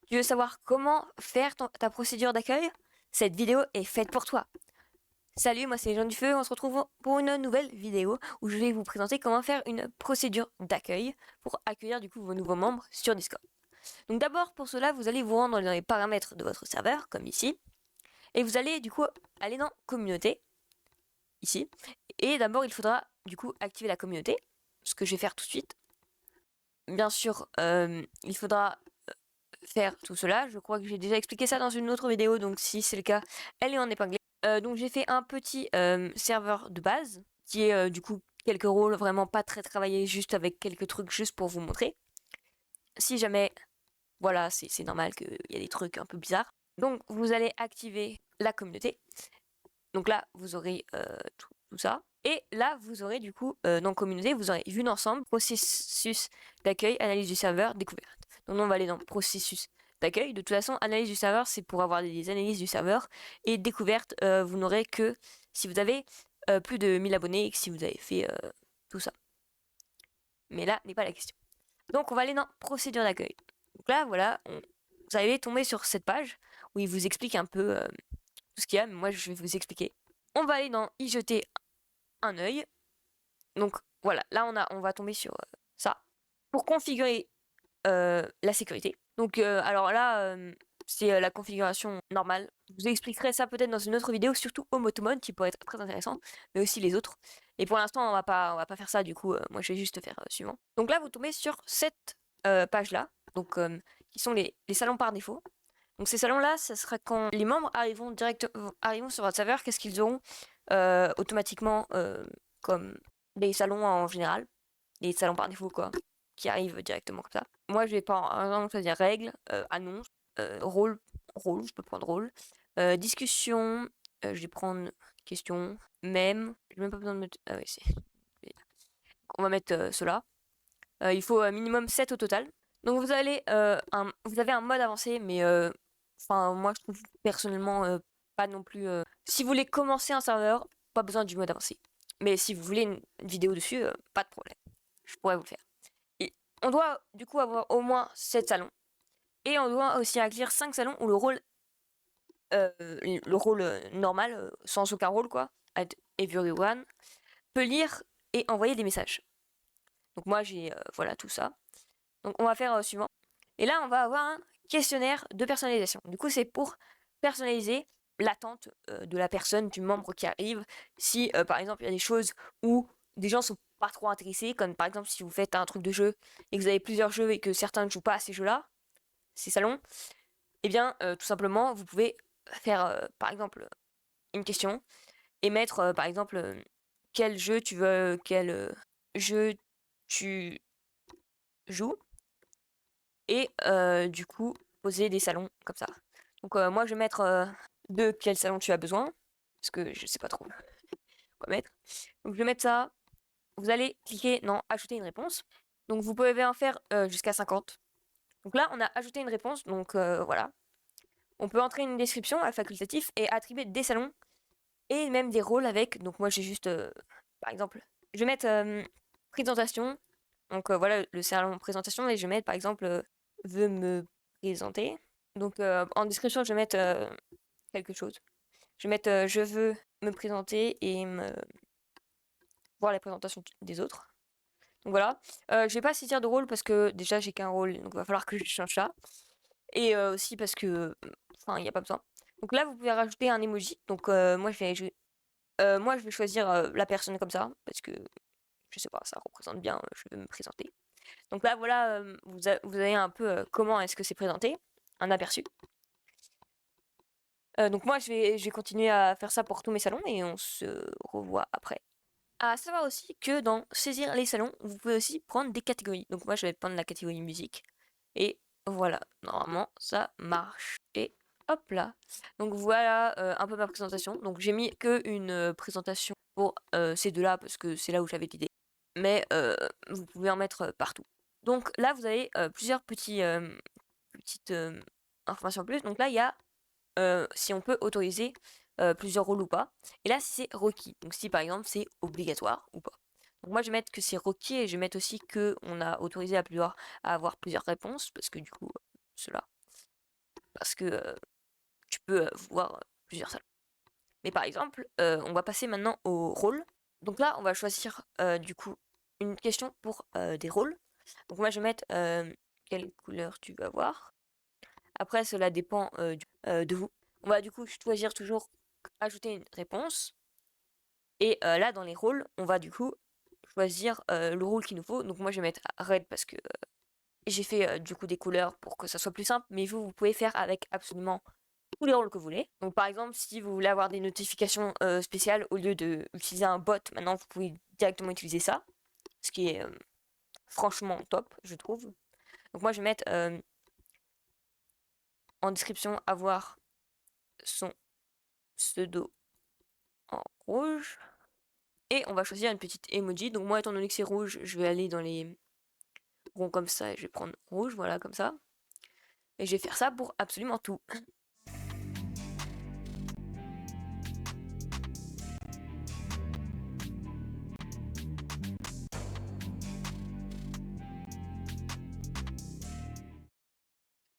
Tu veux savoir comment faire ta procédure d'accueil? Cette vidéo est faite pour toi. Salut, moi c'est Jean du Feu, on se retrouve pour une nouvelle vidéo où je vais vous présenter comment faire une procédure d'accueil pour accueillir du coup vos nouveaux membres sur Discord. Donc d'abord pour cela, vous allez vous rendre dans les paramètres de votre serveur, comme ici, et vous allez du coup aller dans communauté, ici, et d'abord il faudra du coup activer la communauté, ce que je vais faire tout de suite. Bien sûr, il faudra faire tout cela. Je crois que j'ai déjà expliqué ça dans une autre vidéo, donc si c'est le cas, elle est en épinglée. Donc j'ai fait un petit serveur de base, qui est du coup quelques rôles vraiment pas très travaillés, juste avec quelques trucs juste pour vous montrer. Si jamais, voilà, c'est normal qu'il y a des trucs un peu bizarres. Donc vous allez activer la communauté. Donc là, vous aurez tout ça. Et là, vous aurez du coup, dans communauté, vous aurez vue d'ensemble, processus d'accueil, analyse du serveur, découverte. Donc on va aller dans processus d'accueil. De toute façon, analyse du serveur, c'est pour avoir des analyses du serveur. Et découverte, vous n'aurez que si vous avez plus de 1000 abonnés et que si vous avez fait tout ça. Mais là n'est pas la question. Donc on va aller dans procédure d'accueil. Donc là, voilà, vous allez tomber sur cette page où il vous explique un peu tout ce qu'il y a, mais moi je vais vous expliquer. On va aller dans y jeter un œil. Donc voilà, là on va tomber sur ça. Pour configurer la sécurité. Donc alors là, c'est la configuration normale. Je vous expliquerai ça peut-être dans une autre vidéo, surtout au Motomode qui pourrait être très intéressant, mais aussi les autres. Et pour l'instant, on va pas faire ça, du coup, moi je vais juste faire suivant. Donc là, vous tombez sur cette page-là, donc qui sont les salons par défaut. Donc ces salons-là, ça sera quand les membres arriveront sur votre serveur, qu'est-ce qu'ils auront automatiquement comme des salons en général, les salons par défaut quoi, qui arrivent directement comme ça. Moi, je vais par exemple choisir règles, annonces, rôle, je peux prendre rôle, discussion, je vais prendre question, même, j'ai même pas besoin de mettre, ah oui, on va mettre cela. Il faut minimum 7 au total. Donc vous avez un mode avancé, mais enfin moi je trouve personnellement pas non plus. Si vous voulez commencer un serveur, pas besoin du mode avancé. Mais si vous voulez une vidéo dessus, pas de problème. Je pourrais vous le faire. Et on doit du coup avoir au moins 7 salons. Et on doit aussi acquérir 5 salons où le rôle normal, sans aucun rôle quoi, add everyone, peut lire et envoyer des messages. Donc moi j'ai voilà tout ça. Donc on va faire suivant. Et là on va avoir un questionnaire de personnalisation. Du coup c'est pour personnaliser l'attente de la personne, du membre qui arrive. Si par exemple il y a des choses où des gens sont pas trop intéressés, comme par exemple si vous faites un truc de jeu et que vous avez plusieurs jeux et que certains ne jouent pas à ces jeux-là, ces salons, eh bien tout simplement vous pouvez faire par exemple une question et mettre par exemple quel jeu tu veux, quel jeu tu joues et du coup poser des salons comme ça. Donc moi je vais mettre de quel salon tu as besoin parce que je sais pas trop quoi mettre. Donc je vais mettre ça. Vous allez cliquer dans ajouter une réponse. Donc vous pouvez en faire jusqu'à 50. Donc là on a ajouté une réponse donc voilà. On peut entrer une description à facultatif et attribuer des salons et même des rôles avec. Donc moi j'ai juste par exemple je vais mettre présentation. Donc voilà le salon présentation et je vais mettre par exemple veut me présenter. Donc en description, je vais mettre quelque chose. Je vais mettre je veux me présenter et voir les présentations des autres. Donc voilà. Je vais pas saisir de rôle parce que déjà j'ai qu'un rôle, donc il va falloir que je change ça. Et aussi parce que, enfin, il n'y a pas besoin. Donc là, vous pouvez rajouter un emoji. Donc moi, je vais choisir la personne comme ça parce que je sais pas, ça représente bien. Je veux me présenter. Donc là, voilà, vous avez un peu comment est-ce que c'est présenté, un aperçu. Donc moi, je vais continuer à faire ça pour tous mes salons et on se revoit après. À savoir aussi que dans saisir les salons, vous pouvez aussi prendre des catégories. Donc moi, je vais prendre la catégorie musique. Et voilà, normalement, ça marche. Et hop là. Donc voilà un peu ma présentation. Donc j'ai mis que une présentation pour ces deux-là parce que c'est là où j'avais l'idée. Mais vous pouvez en mettre partout. Donc là, vous avez plusieurs petites informations en plus. Donc là, il y a si on peut autoriser plusieurs rôles ou pas. Et là, si c'est requis. Donc si par exemple c'est obligatoire ou pas. Donc moi je vais mettre que c'est requis et je vais mettre aussi que on a autorisé à avoir plusieurs réponses parce que du coup cela. parce que tu peux voir plusieurs salons. Mais par exemple, on va passer maintenant au rôle. Donc là, on va choisir du coup une question pour des rôles. Donc moi, je vais mettre quelle couleur tu veux avoir. Après, cela dépend de vous. On va du coup choisir toujours ajouter une réponse. Et là, dans les rôles, on va du coup choisir le rôle qu'il nous faut. Donc moi, je vais mettre red parce que j'ai fait du coup des couleurs pour que ça soit plus simple. Mais vous pouvez faire avec absolument tous les rôles que vous voulez. Donc par exemple, si vous voulez avoir des notifications spéciales, au lieu d'utiliser un bot, maintenant vous pouvez directement utiliser ça. Ce qui est franchement top, je trouve. Donc moi, je vais mettre en description avoir son pseudo en rouge. Et on va choisir une petite emoji. Donc moi, étant donné que c'est rouge, je vais aller dans les ronds comme ça et je vais prendre rouge, voilà, comme ça. Et je vais faire ça pour absolument tout.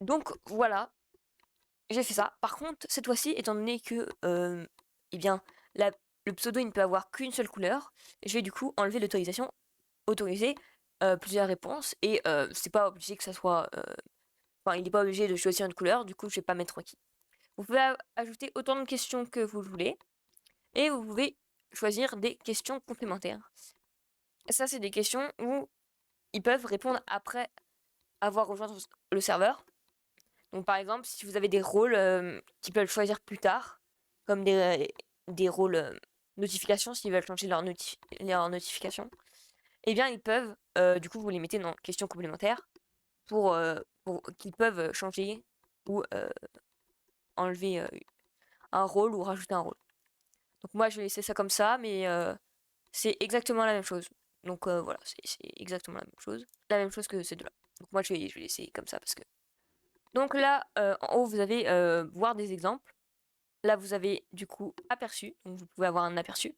Donc voilà, j'ai fait ça. Par contre, cette fois-ci, étant donné que eh bien, le pseudo il ne peut avoir qu'une seule couleur, je vais du coup enlever l'autorisation, autoriser plusieurs réponses, et c'est pas obligé que ça soit... Enfin, il n'est pas obligé de choisir une couleur, du coup je vais pas mettre requis. Vous pouvez ajouter autant de questions que vous voulez, et vous pouvez choisir des questions complémentaires. Ça, c'est des questions où ils peuvent répondre après avoir rejoint le serveur. Donc par exemple, si vous avez des rôles qu'ils peuvent choisir plus tard, comme des rôles notifications, s'ils veulent changer leur notification, eh bien ils peuvent, du coup vous les mettez dans questions complémentaires pour qu'ils peuvent changer ou enlever un rôle ou rajouter un rôle. Donc moi je vais laisser ça comme ça, mais c'est exactement la même chose. Donc voilà, c'est exactement la même chose que ces deux-là. Donc moi je vais laisser comme ça parce que... Donc là, en haut, vous avez voir des exemples. Là, vous avez du coup aperçu, donc vous pouvez avoir un aperçu.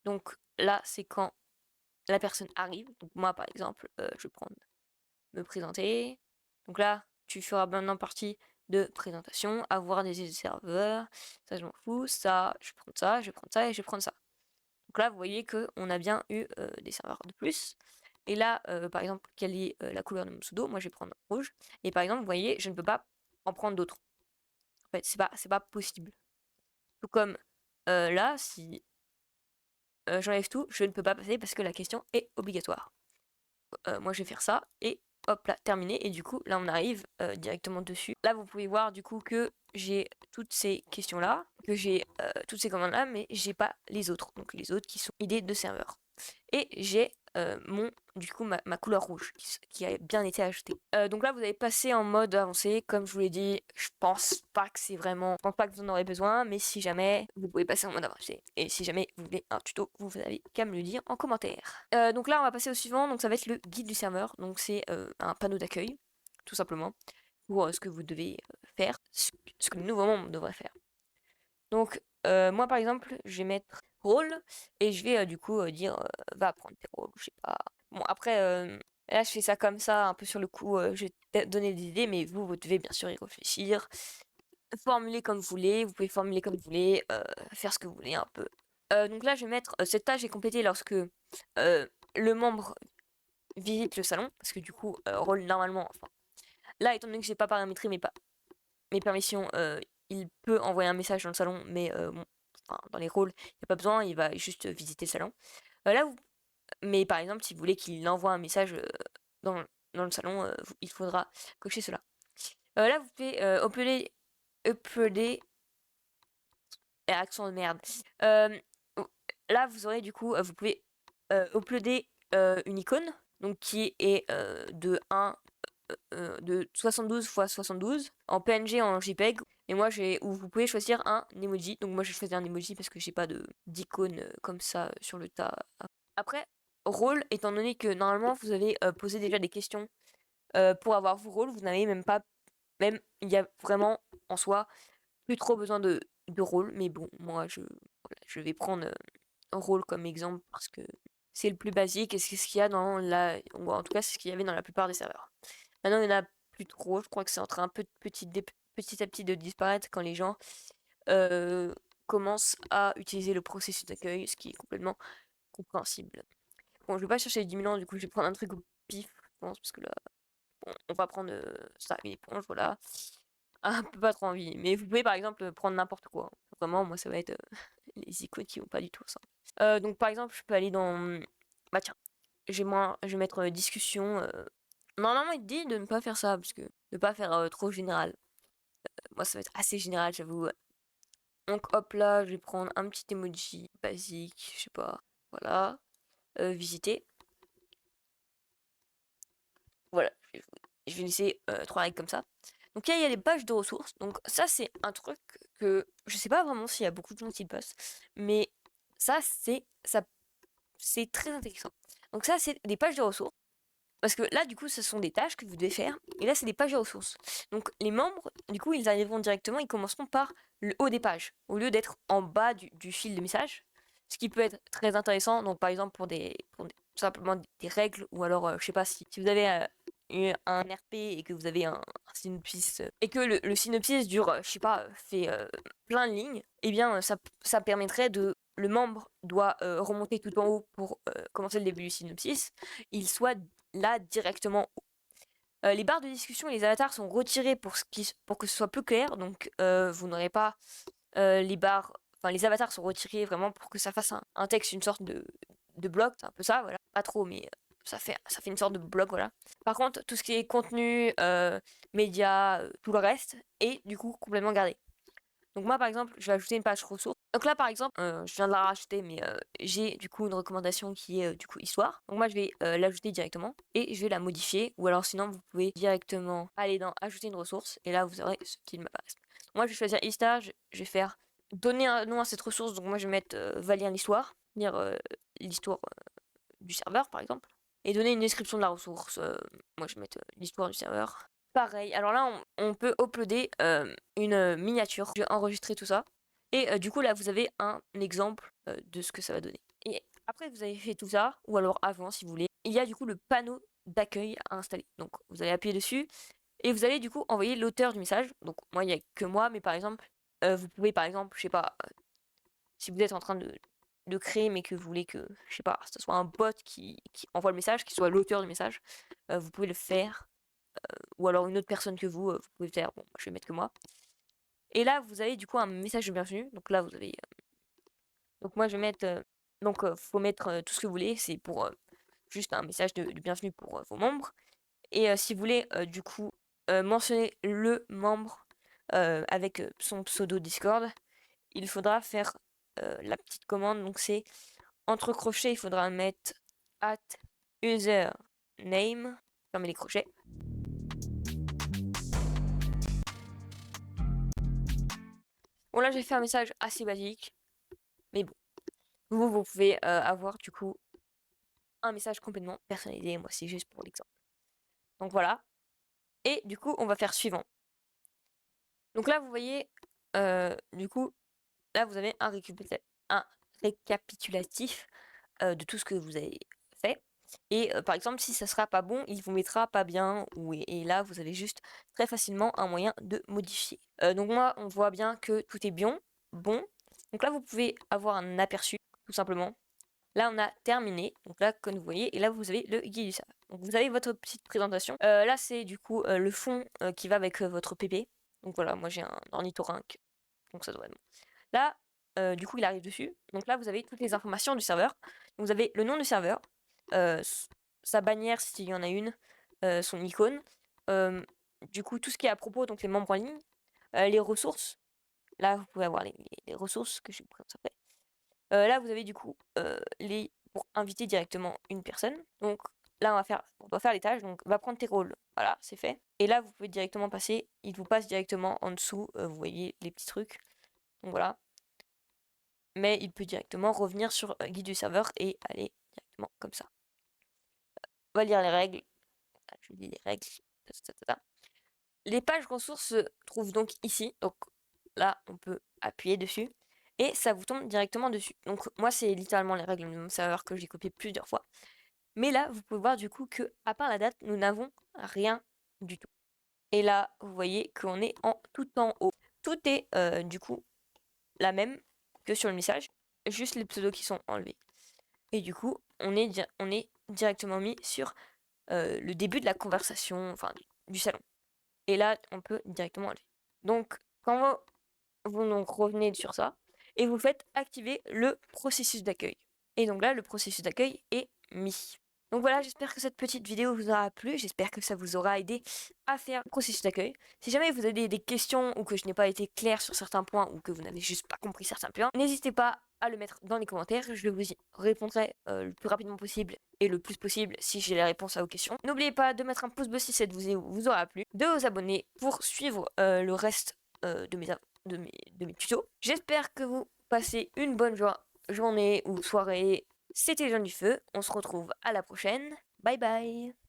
Donc là, c'est quand la personne arrive. Donc moi, par exemple, je vais prendre me présenter. Donc là, tu feras maintenant partie de présentation, avoir des serveurs. Ça, je m'en fous. Ça, je vais prendre ça, je vais prendre ça et je vais prendre ça. Donc là, vous voyez qu'on a bien eu des serveurs de plus. Et là, par exemple, quelle est la couleur de mon pseudo? Moi, je vais prendre rouge. Et par exemple, vous voyez, je ne peux pas en prendre d'autres. En fait, c'est pas possible. Tout comme là, si j'enlève tout, je ne peux pas passer parce que la question est obligatoire. Moi, je vais faire ça et hop là, terminé. Et du coup, là, on arrive directement dessus. Là, vous pouvez voir du coup que j'ai toutes ces questions-là, que j'ai toutes ces commandes-là, mais j'ai pas les autres. Donc les autres qui sont idées de serveur. Et j'ai ma couleur rouge qui a bien été ajoutée. Donc là, vous avez passé en mode avancé. Comme je vous l'ai dit, je pense pas que vous en aurez besoin, mais si jamais, vous pouvez passer en mode avancé. Et si jamais vous voulez un tuto, vous avez qu'à me le dire en commentaire. Donc là, on va passer au suivant. Donc ça va être le guide du serveur. Donc c'est un panneau d'accueil, tout simplement, pour ce que vous devez faire, ce que le nouveau membre devrait faire. Donc, moi par exemple, je vais mettre rôle et je vais du coup dire va prendre tes rôles, je sais pas. Bon, après, là je fais ça comme ça, un peu sur le coup, je vais donner des idées, mais vous devez bien sûr y réfléchir. Formuler comme vous voulez, vous pouvez formuler comme vous voulez, faire ce que vous voulez un peu. Donc là, je vais mettre cette tâche est complétée lorsque le membre visite le salon, parce que du coup, rôle normalement, enfin, là, étant donné que j'ai pas paramétré mes permissions, il peut envoyer un message dans le salon, mais bon, enfin, dans les rôles, il n'y a pas besoin, il va juste visiter le salon. Là, mais par exemple, si vous voulez qu'il envoie un message dans le salon, il faudra cocher cela. Là, vous pouvez uploader accent de merde. Là, vous aurez du coup, vous pouvez uploader une icône, donc qui est de 72 x 72 en PNG, en JPEG. Et moi, où vous pouvez choisir un emoji. Donc moi, j'ai choisi un emoji parce que j'ai pas d'icône comme ça sur le tas. Après, rôle, étant donné que normalement, vous avez posé déjà des questions pour avoir vos rôles, vous n'avez même pas... Même, il y a vraiment, en soi, plus trop besoin de rôle. Mais bon, moi, je vais prendre un rôle comme exemple parce que c'est le plus basique et c'est ce qu'il y a ou en tout cas, c'est ce qu'il y avait dans la plupart des serveurs. Maintenant, il y en a plus trop. Je crois que c'est en train un peu petit à petit de disparaître quand les gens commencent à utiliser le processus d'accueil, ce qui est complètement compréhensible. Bon, je vais pas chercher les 10 000 ans, du coup, je vais prendre un truc au pif, je pense, parce que là, bon, on va prendre ça, une éponge, voilà. Un peu pas trop envie. Mais vous pouvez, par exemple, prendre n'importe quoi. Vraiment, moi, ça va être les icônes qui vont pas du tout ça. Donc, par exemple, je peux aller dans... Bah tiens, je vais mettre discussion. Normalement, il te dit de ne pas faire ça, parce que de pas faire trop général. Moi, ça va être assez général, j'avoue. Donc, hop là, je vais prendre un petit emoji basique, je sais pas. Voilà. Visiter. Voilà, je vais laisser 3 règles comme ça. Donc là, il y a les pages de ressources. Donc ça, c'est un truc que je sais pas vraiment s'il y a beaucoup de gens qui le passent, mais ça, c'est très intéressant. Donc ça, c'est des pages de ressources. Parce que là, du coup, ce sont des tâches que vous devez faire. Et là, c'est des pages de ressources. Donc les membres, du coup, ils arriveront directement, ils commenceront par le haut des pages, au lieu d'être en bas du fil de message. Ce qui peut être très intéressant. Donc par exemple, tout simplement des règles, ou alors, je sais pas, si vous avez un RP et que vous avez un synopsis, et que le synopsis dure, je sais pas, fait plein de lignes, eh bien, ça permettrait de... Le membre doit remonter tout en haut pour commencer le début du synopsis. Il soit là directement. Les barres de discussion et les avatars sont retirés pour que ce soit plus clair, donc vous n'aurez pas les barres, enfin les avatars sont retirés vraiment pour que ça fasse un texte, une sorte de bloc, c'est un peu ça, voilà. Pas trop, mais ça fait une sorte de bloc, voilà. Par contre, tout ce qui est contenu, médias, tout le reste est du coup complètement gardé. Donc moi par exemple, je vais ajouter une page ressources. Donc là par exemple, je viens de la racheter, mais j'ai du coup une recommandation qui est du coup histoire. Donc moi je vais l'ajouter directement et je vais la modifier. Ou alors sinon vous pouvez directement aller dans ajouter une ressource et là vous aurez ce qui m'apparaît. Moi je vais choisir histoire, je vais faire donner un nom à cette ressource. Donc moi je vais mettre va lire l'histoire, lire l'histoire du serveur par exemple. Et donner une description de la ressource. Moi je vais mettre l'histoire du serveur. Pareil, alors là, on peut uploader une miniature. Je vais enregistrer tout ça. Et du coup, là, vous avez un exemple de ce que ça va donner. Et après que vous avez fait tout ça, ou alors avant, si vous voulez, il y a du coup le panneau d'accueil à installer. Donc, vous allez appuyer dessus et vous allez du coup envoyer l'auteur du message. Donc, moi, il n'y a que moi, mais par exemple, vous pouvez, par exemple, je sais pas, si vous êtes en train de créer, mais que vous voulez que, je sais pas, ce soit un bot qui envoie le message, qui soit l'auteur du message, vous pouvez le faire ou alors une autre personne que vous pouvez faire, bon, je vais mettre que moi. Et là, vous avez du coup un message de bienvenue. Donc là, vous avez. Donc moi, je vais mettre. Donc, faut mettre tout ce que vous voulez. C'est pour juste un message de bienvenue pour vos membres. Et si vous voulez, du coup, mentionner le membre avec son pseudo Discord, il faudra faire la petite commande. Donc c'est entre crochets, il faudra mettre at user name, fermez les crochets. Bon là j'ai fait un message assez basique, mais bon. Vous pouvez avoir du coup un message complètement personnalisé. Moi c'est juste pour l'exemple. Donc voilà. Et du coup on va faire suivant. Donc là vous voyez, du coup, là vous avez un récapitulatif de tout ce que vous avez fait. Et par exemple, si ça sera pas bon, il vous mettra pas bien. Et là, vous avez juste très facilement un moyen de modifier. Donc moi, on voit bien que tout est bien. Bon. Donc là, vous pouvez avoir un aperçu, tout simplement. Là, on a terminé. Donc là, comme vous voyez, et là, vous avez le guide du serveur. Donc vous avez votre petite présentation. Là, c'est du coup le fond qui va avec votre PP. Donc voilà, moi j'ai un ornithorynque. Donc ça doit être bon. Là, du coup, il arrive dessus. Donc là, vous avez toutes les informations du serveur. Donc, vous avez le nom du serveur, euh, sa bannière s'il y en a une, son icône. Du coup, tout ce qui est à propos, donc les membres en ligne, les ressources. Là, vous pouvez avoir les ressources que je vous présente après. Là, vous avez du coup pour inviter directement une personne. Donc là, on doit faire les tâches. Donc, va prendre tes rôles. Voilà, c'est fait. Et là, vous pouvez directement passer. Il vous passe directement en dessous. Vous voyez les petits trucs. Donc voilà. Mais il peut directement revenir sur guide du serveur et aller directement comme ça. On va lire les règles. Je lis les règles. Les pages ressources se trouvent donc ici. Donc là, on peut appuyer dessus. Et ça vous tombe directement dessus. Donc moi, c'est littéralement les règles de mon serveur que j'ai copié plusieurs fois. Mais là, vous pouvez voir du coup que, à part la date, nous n'avons rien du tout. Et là, vous voyez qu'on est tout en haut. Tout est du coup la même que sur le message, juste les pseudos qui sont enlevés. Et du coup, on est directement mis sur le début de la conversation, enfin du salon. Et là, on peut directement enlever. Donc, quand vous donc revenez sur ça, et vous faites activer le processus d'accueil. Et donc là, le processus d'accueil est mis. Donc voilà, j'espère que cette petite vidéo vous aura plu, j'espère que ça vous aura aidé à faire le processus d'accueil. Si jamais vous avez des questions ou que je n'ai pas été clair sur certains points ou que vous n'avez juste pas compris certains points, n'hésitez pas à le mettre dans les commentaires, je vous y répondrai le plus rapidement possible et le plus possible si j'ai les réponses à vos questions. N'oubliez pas de mettre un pouce bleu si cette vidéo vous aura plu, de vous abonner pour suivre le reste de mes tutos. J'espère que vous passez une bonne journée ou soirée. C'était Jean du Feu, on se retrouve à la prochaine. Bye bye.